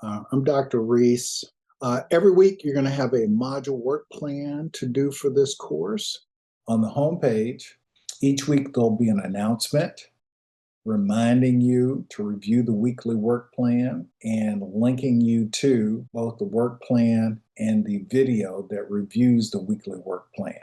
I'm Dr. Reese. Every week, you're going to have a module work plan to do for this course. On the homepage, each week there'll be an announcement reminding you to review the weekly work plan and linking you to both the work plan and the video that reviews the weekly work plan.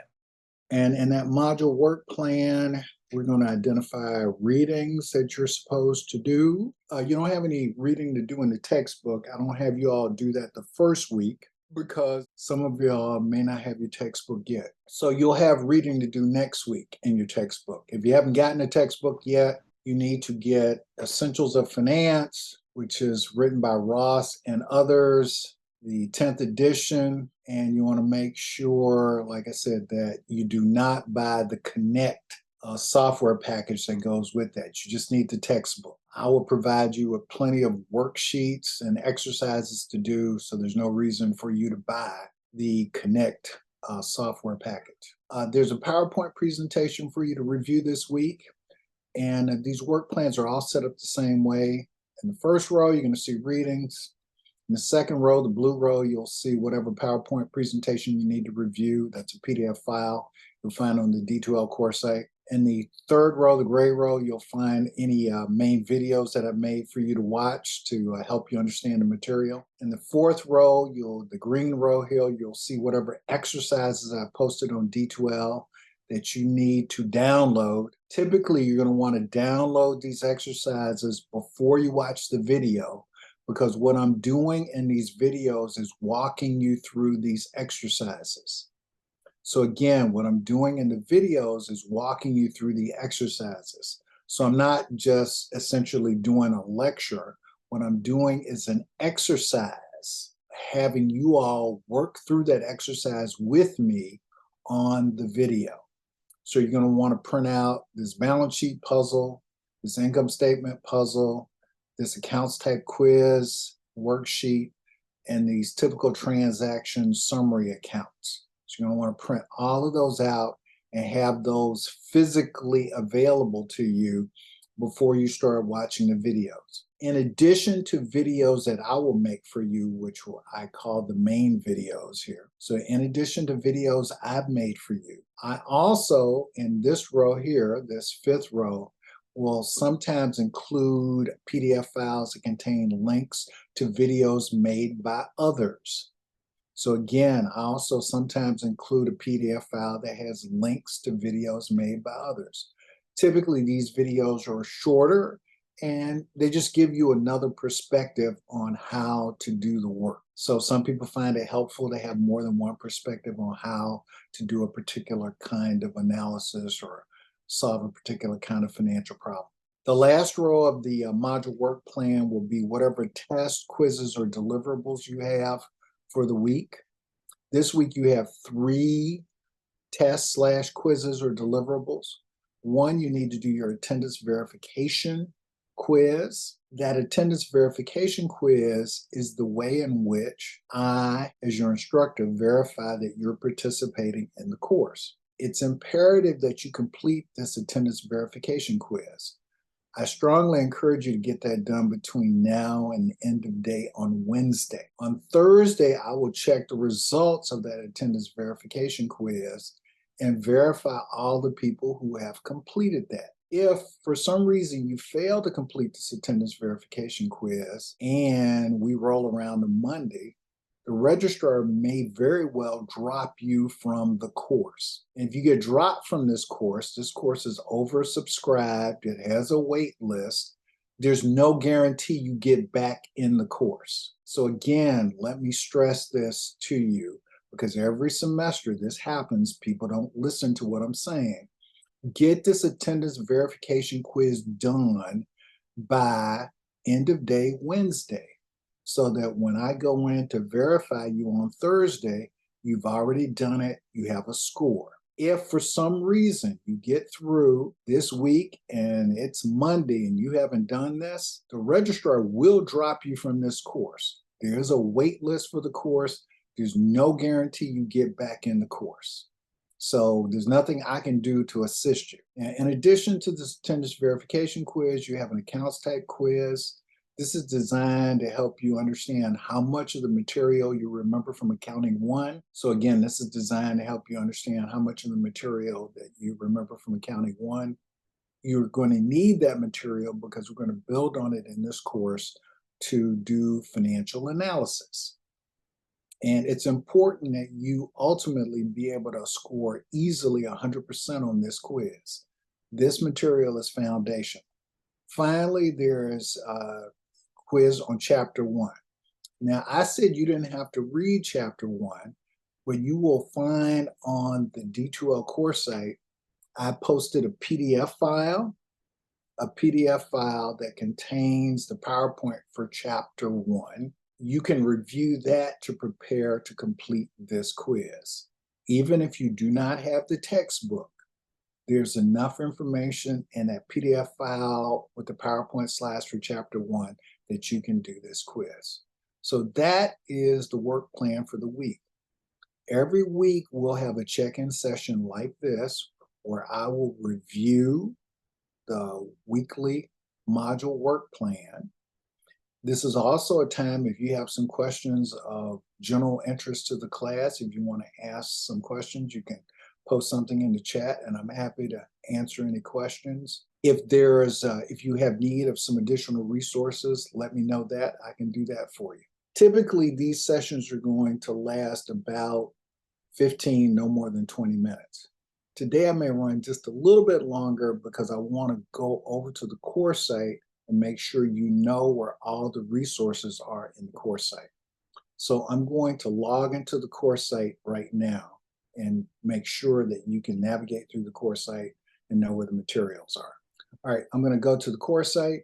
And in that module work plan, we're going to identify readings that you're supposed to do. You don't have any reading to do in the textbook. I don't have you all do that the first week because some of y'all may not have your textbook yet. So you'll have reading to do next week in your textbook. If you haven't gotten a textbook yet, you need to get Essentials of Finance, which is written by Ross and others, the 10th edition, and you want to make sure, like I said, that you do not buy the Connect software package that goes with that. You just need the textbook. I will provide you with plenty of worksheets and exercises to do, so there's no reason for you to buy the Connect software package. There's a PowerPoint presentation for you to review this week, and these work plans are all set up the same way. In the first row, you're going to see readings. In the second row, the blue row, you'll see whatever PowerPoint presentation you need to review. That's a PDF file you'll find on the D2L course site. In the third row, the gray row, you'll find any main videos that I've made for you to watch to help you understand the material. In the fourth row, the green row here, you'll see whatever exercises I posted on D2L that you need to download. Typically, you're going to want to download these exercises before you watch the video, because what I'm doing in these videos is walking you through these exercises. So again, what I'm doing in the videos is walking you through the exercises. So I'm not just essentially doing a lecture. What I'm doing is an exercise, having you all work through that exercise with me on the video. So you're going to want to print out this balance sheet puzzle, this income statement puzzle, this accounts type quiz worksheet, and these typical transaction summary accounts. So you're going to want to print all of those out and have those physically available to you before you start watching the videos. In addition to videos that I will make for you, which I call the main videos here. So in addition to videos I've made for you, I also, in this row here, this fifth row, will sometimes include PDF files that contain links to videos made by others. So again, I also sometimes include a PDF file that has links to videos made by others. Typically, these videos are shorter and they just give you another perspective on how to do the work. So some people find it helpful to have more than one perspective on how to do a particular kind of analysis or solve a particular kind of financial problem. The last row of the module work plan will be whatever tests, quizzes, or deliverables you have for the week. This week you have 3 tests / quizzes or deliverables. One, you need to do your attendance verification quiz. That attendance verification quiz is the way in which I, as your instructor, verify that you're participating in the course. It's imperative that you complete this attendance verification quiz. I strongly encourage you to get that done between now and the end of day on Wednesday. On Thursday, I will check the results of that attendance verification quiz and verify all the people who have completed that. If for some reason you fail to complete this attendance verification quiz and we roll around to Monday, the registrar may very well drop you from the course. And if you get dropped from this course is oversubscribed, it has a wait list, there's no guarantee you get back in the course. So again, let me stress this to you, because every semester this happens, people don't listen to what I'm saying. Get this attendance verification quiz done by end of day Wednesday, so that when I go in to verify you on Thursday, you've already done it, you have a score. If for some reason you get through this week and it's Monday and you haven't done this, the registrar will drop you from this course. There's a wait list for the course. There's no guarantee you get back in the course. So there's nothing I can do to assist you. And in addition to this attendance verification quiz, you have an accounts type quiz. This is designed to help you understand how much of the material you remember from Accounting 1. So again, this is designed to help you understand how much of the material that you remember from Accounting 1. You're going to need that material because we're going to build on it in this course to do financial analysis. And it's important that you ultimately be able to score easily 100% on this quiz. This material is foundational. Finally, there's a quiz on Chapter 1. Now, I said you didn't have to read Chapter 1, but you will find on the D2L course site, I posted a PDF file that contains the PowerPoint for Chapter 1. You can review that to prepare to complete this quiz. Even if you do not have the textbook, there's enough information in that PDF file with the PowerPoint slides for Chapter 1 that you can do this quiz. So that is the work plan for the week. Every week we'll have a check-in session like this where I will review the weekly module work plan. This is also a time if you have some questions of general interest to the class, if you want to ask some questions, you can post something in the chat and I'm happy to answer any questions. If you have need of some additional resources, let me know that. I can do that for you. Typically, these sessions are going to last about 15, no more than 20 minutes. Today, I may run just a little bit longer because I want to go over to the course site and make sure you know where all the resources are in the course site. So I'm going to log into the course site right now and make sure that you can navigate through the course site and know where the materials are. All right, I'm going to go to the course site.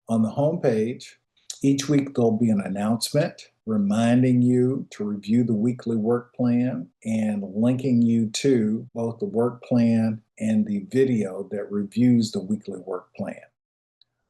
On the home page, each week there'll be an announcement reminding you to review the weekly work plan and linking you to both the work plan and the video that reviews the weekly work plan.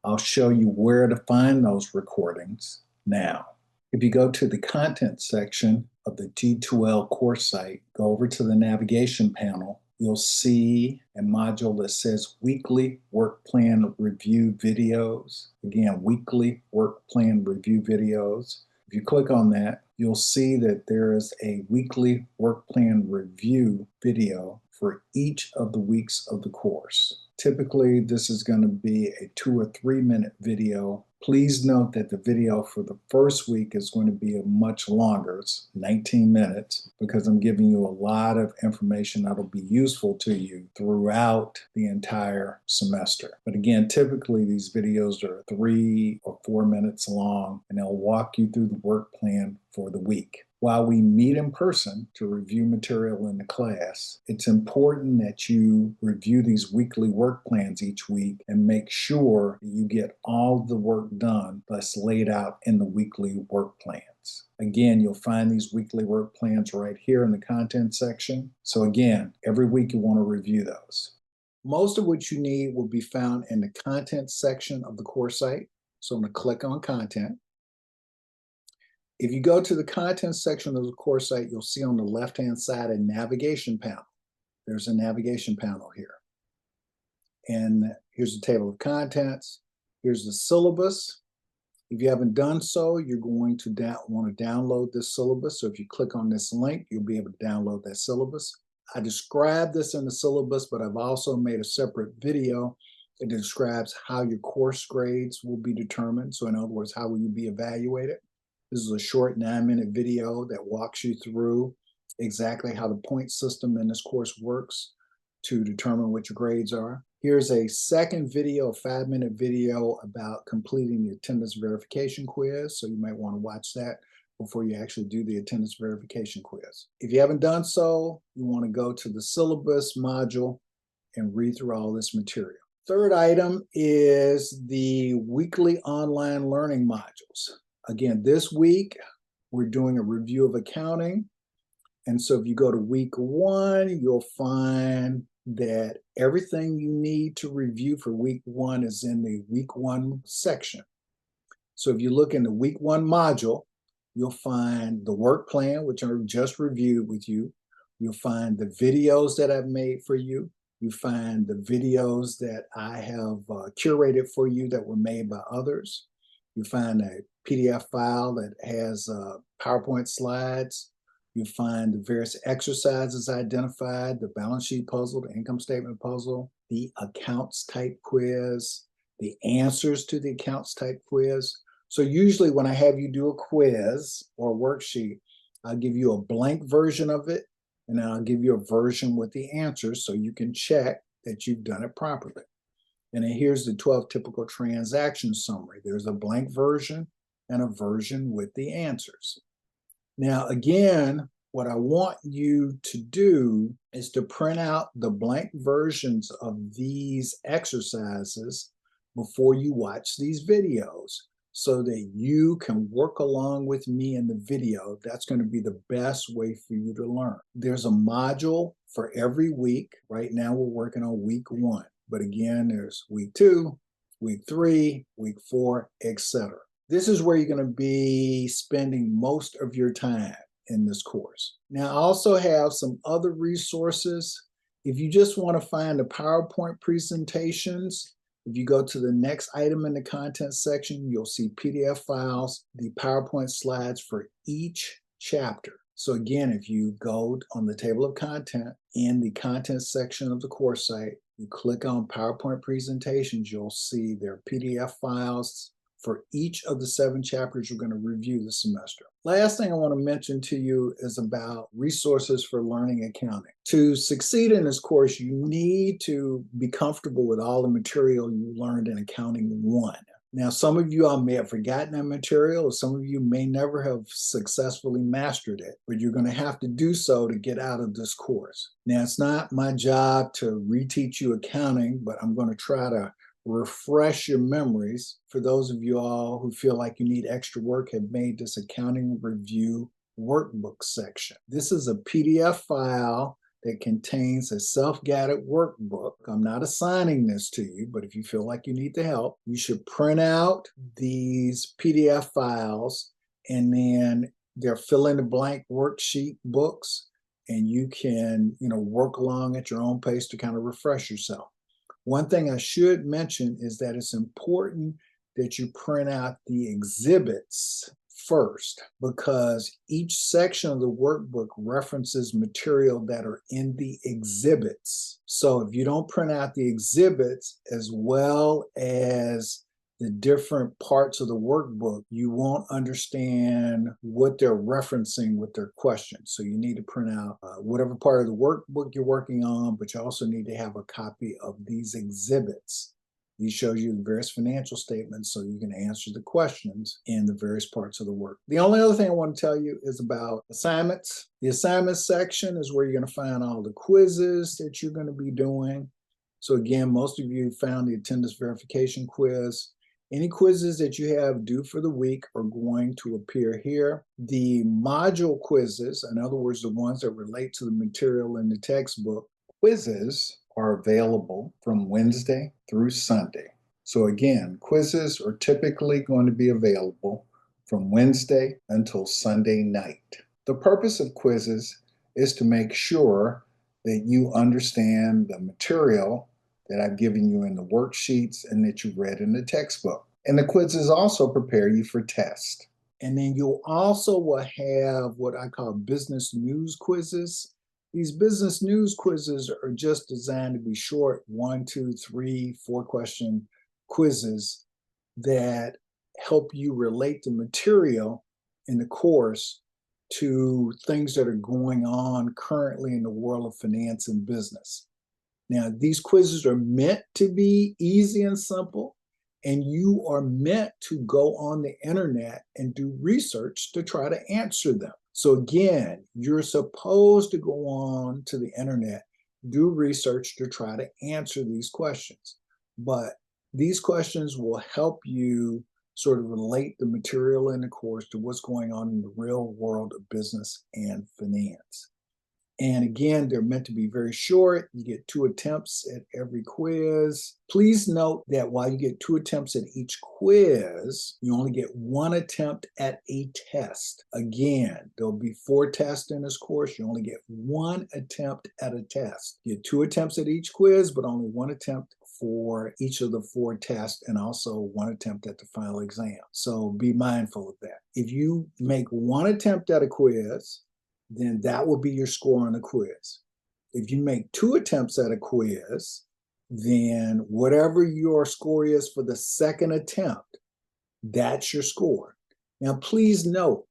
I'll show you where to find those recordings now. If you go to the content section of the D2L course site, go over to the navigation panel, you'll see a module that says Weekly Work Plan Review Videos. Again, Weekly Work Plan Review Videos. If you click on that, you'll see that there is a weekly work plan review video for each of the weeks of the course. Typically, this is going to be a 2 or 3 minute video. Please note that the video for the first week is going to be much longer. It's 19 minutes because I'm giving you a lot of information that'll be useful to you throughout the entire semester. But again, typically these videos are 3 or 4 minutes long and they'll walk you through the work plan for the week. While we meet in person to review material in the class, it's important that you review these weekly work plans each week and make sure that you get all the work done that's laid out in the weekly work plans. Again, you'll find these weekly work plans right here in the content section. So again, every week you want to review those. Most of what you need will be found in the content section of the course site. So I'm going to click on content. If you go to the content section of the course site, you'll see on the left-hand side a navigation panel. There's a navigation panel here. And here's the table of contents. Here's the syllabus. If you haven't done so, you're going to want to download this syllabus. So if you click on this link, you'll be able to download that syllabus. I described this in the syllabus, but I've also made a separate video that describes how your course grades will be determined. So in other words, how will you be evaluated? This is a short 9-minute video that walks you through exactly how the point system in this course works to determine what your grades are. Here's a second video, a 5-minute video about completing the attendance verification quiz. So you might want to watch that before you actually do the attendance verification quiz. If you haven't done so, you want to go to the syllabus module and read through all this material. Third item is the weekly online learning modules. Again, this week, we're doing a review of accounting. And so if you go to week 1, you'll find that everything you need to review for week 1 is in the week 1 section. So if you look in the week 1 module, you'll find the work plan, which I just reviewed with you. You'll find the videos that I've made for you. You find the videos that I have curated for you that were made by others. You find a PDF file that has PowerPoint slides. You find the various exercises identified, the balance sheet puzzle, the income statement puzzle, the accounts type quiz, the answers to the accounts type quiz. So usually when I have you do a quiz or a worksheet, I'll give you a blank version of it, and then I'll give you a version with the answers so you can check that you've done it properly. And then here's the 12 typical transaction summary. There's a blank version and a version with the answers. Now, again, what I want you to do is to print out the blank versions of these exercises before you watch these videos, so that you can work along with me in the video. That's going to be the best way for you to learn. There's a module for every week. Right now we're working on week 1. But again, there's week 2, week 3, week 4, etc. This is where you're going to be spending most of your time in this course. Now, I also have some other resources. If you just want to find the PowerPoint presentations, if you go to the next item in the content section, you'll see PDF files, the PowerPoint slides for each chapter. So again, if you go on the table of content in the content section of the course site, you click on PowerPoint presentations, you'll see their PDF files for each of the 7 chapters you're going to review this semester. Last thing I want to mention to you is about resources for learning accounting. To succeed in this course, you need to be comfortable with all the material you learned in Accounting 1. Now, some of you may have forgotten that material, or some of you may never have successfully mastered it, but you're going to have to do so to get out of this course. Now, it's not my job to reteach you accounting, but I'm going to try to refresh your memories. For those of you all who feel like you need extra work, have made this accounting review workbook section. This is a PDF file that contains a self-guided workbook. I'm not assigning this to you, but if you feel like you need the help, you should print out these PDF files, and then they're fill-in-the-blank worksheet books, and you can, work along at your own pace to kind of refresh yourself. One thing I should mention is that it's important that you print out the exhibits first, because each section of the workbook references material that are in the exhibits. So if you don't print out the exhibits as well as the different parts of the workbook, you won't understand what they're referencing with their questions. So you need to print out whatever part of the workbook you're working on, but you also need to have a copy of these exhibits. These shows you the various financial statements so you can answer the questions in the various parts of the work. The only other thing I want to tell you is about assignments. The assignments section is where you're going to find all the quizzes that you're going to be doing. So again, most of you found the attendance verification quiz. Any quizzes that you have due for the week are going to appear here. The module quizzes, in other words, the ones that relate to the material in the textbook, quizzes are available from Wednesday through Sunday. So again, quizzes are typically going to be available from Wednesday until Sunday night. The purpose of quizzes is to make sure that you understand the material that I've given you in the worksheets and that you've read in the textbook. And the quizzes also prepare you for tests. And then you also will have what I call business news quizzes. These business news quizzes are just designed to be short 1, 2, 3, 4 question quizzes that help you relate the material in the course to things that are going on currently in the world of finance and business. Now, these quizzes are meant to be easy and simple, and you are meant to go on the internet and do research to try to answer them. So again, you're supposed to go on to the internet, do research to try to answer these questions. But these questions will help you sort of relate the material in the course to what's going on in the real world of business and finance. And again, they're meant to be very short. You get 2 attempts at every quiz. Please note that while you get 2 attempts at each quiz, you only get 1 attempt at a test. Again, there'll be 4 tests in this course. You only get 1 attempt at a test. You get 2 attempts at each quiz, but only 1 attempt for each of the 4 tests, and also 1 attempt at the final exam. So be mindful of that. If you make 1 attempt at a quiz, then that will be your score on the quiz. If you make 2 attempts at a quiz, then whatever your score is for the second attempt, that's your score. Now, please note,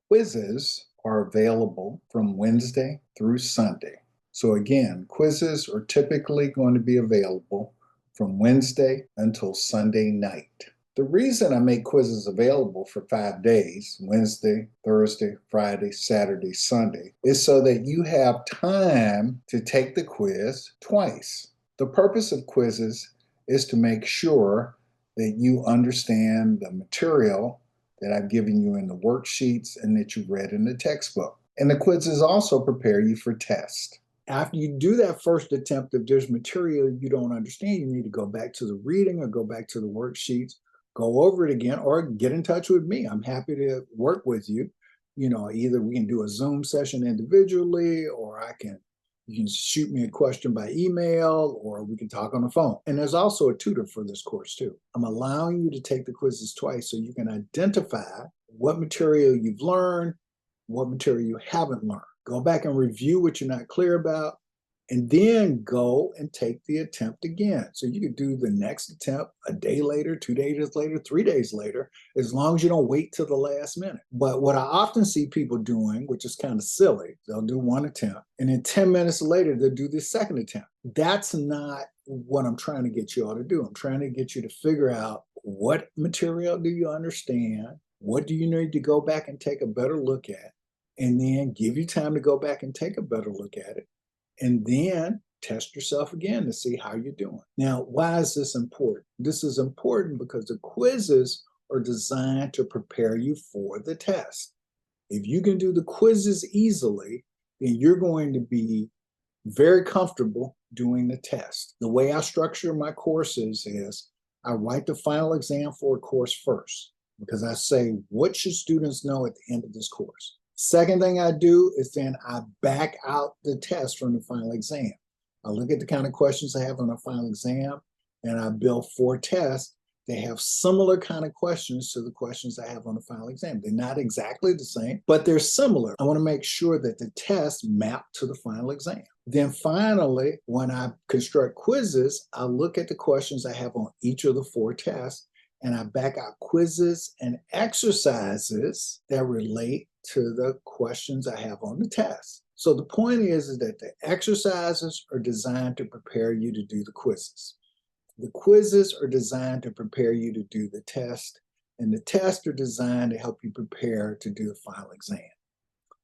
quizzes are available from Wednesday through Sunday. So again, quizzes are typically going to be available from Wednesday until Sunday night. The reason I make quizzes available for 5 days, Wednesday, Thursday, Friday, Saturday, Sunday, is so that you have time to take the quiz twice. The purpose of quizzes is to make sure that you understand the material that I've given you in the worksheets and that you read in the textbook. And the quizzes also prepare you for tests. After you do that first attempt, if there's material you don't understand, you need to go back to the reading or go back to the worksheets, go over it again, or get in touch with me. I'm happy to work with you. Either we can do a Zoom session individually, or you can shoot me a question by email, or we can talk on the phone. And there's also a tutor for this course too. I'm allowing you to take the quizzes twice so you can identify what material you've learned, what material you haven't learned. Go back and review what you're not clear about, and then go and take the attempt again. So you could do the next attempt a day later, 2 days later, 3 days later, as long as you don't wait till the last minute. But what I often see people doing, which is kind of silly, they'll do 1 attempt, and then 10 minutes later, they'll do the second attempt. That's not what I'm trying to get you all to do. I'm trying to get you to figure out what material do you understand, what do you need to go back and take a better look at, and then give you time to go back and take a better look at it, and then test yourself again to see how you're doing. Now, why is this important? This is important because the quizzes are designed to prepare you for the test. If you can do the quizzes easily, then you're going to be very comfortable doing the test. The way I structure my courses is I write the final exam for a course first, because I say, what should students know at the end of this course? Second thing I do is then I back out the test from the final exam. I look at the kind of questions I have on the final exam, and I build 4 tests. They have similar kind of questions to the questions I have on the final exam. They're not exactly the same, but they're similar. I want to make sure that the tests map to the final exam. Then finally, when I construct quizzes, I look at the questions I have on each of the 4 tests, and I back out quizzes and exercises that relate to the questions I have on the test. So the point is that the exercises are designed to prepare you to do the quizzes. The quizzes are designed to prepare you to do the test, and the tests are designed to help you prepare to do the final exam.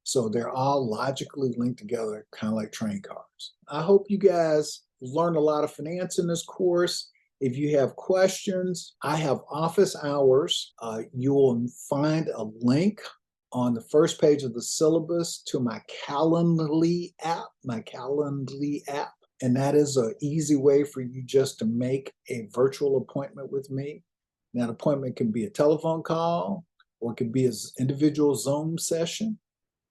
So they're all logically linked together, kind of like train cars. I hope you guys learned a lot of finance in this course. If you have questions, I have office hours. You will find a link on the first page of the syllabus to my Calendly app, and that is an easy way for you just to make a virtual appointment with me. That appointment can be a telephone call, or it could be an individual Zoom session.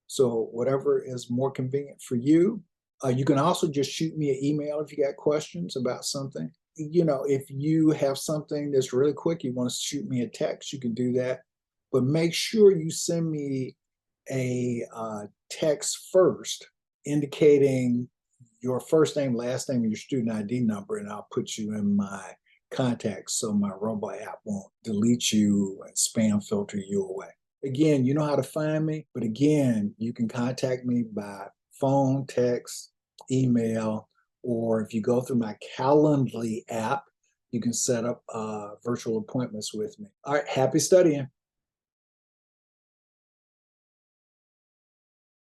So whatever is more convenient for you. You can also just shoot me an email if you got questions about something. If you have something that's really quick, you want to shoot me a text, you can do that. But make sure you send me a text first indicating your first name, last name, and your student ID number, and I'll put you in my contacts so my robot app won't delete you and spam filter you away. Again, you know how to find me, but again, you can contact me by phone, text, email, or if you go through my Calendly app, you can set up virtual appointments with me. All right, happy studying.